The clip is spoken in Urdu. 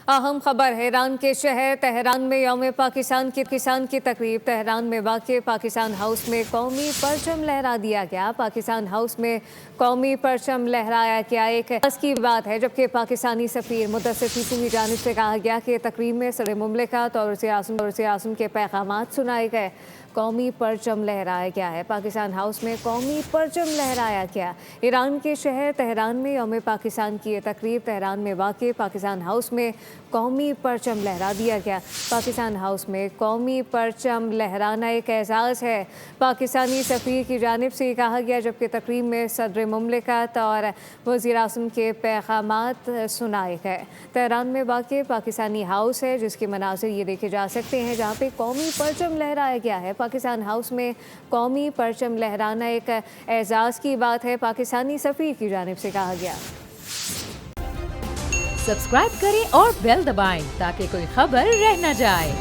اہم خبر ایران کے شہر تہران میں یوم پاکستان کی کسان کی تقریب۔ تہران میں واقع پاکستان ہاؤس میں قومی پرچم لہرا دیا گیا۔ پاکستان ہاؤس میں قومی پرچم لہرایا گیا ایک خاص کی بات ہے، جبکہ پاکستانی سفیر مدثر ٹیپو کی جانب سے کہا گیا کہ تقریب میں صدر مملکت اور وزیر اعظم کے پیغامات سنائے گئے۔ قومی پرچم لہرایا گیا ہے۔ پاکستان ہاؤس میں قومی پرچم لہرایا گیا۔ ایران کے شہر تہران میں یوم پاکستان کی یہ تقریب۔ تہران میں واقع پاکستان ہاؤس میں قومی پرچم لہرا دیا گیا۔ پاکستان ہاؤس میں قومی پرچم لہرانا ایک اعزاز ہے، پاکستانی سفیر کی جانب سے کہا گیا، جبکہ تقریب میں صدر مملکت اور وزیر اعظم کے پیغامات سنائے گئے۔ تہران میں واقع پاکستانی ہاؤس ہے، جس کے مناظر یہ دیکھے جا سکتے ہیں، جہاں پہ قومی پرچم لہرایا گیا ہے۔ پاکستان ہاؤس میں قومی پرچم لہرانا ایک اعزاز کی بات ہے، پاکستانی سفیر کی جانب سے کہا گیا۔ سبسکرائب کریں اور بیل دبائیں تاکہ کوئی خبر رہ نہ جائے۔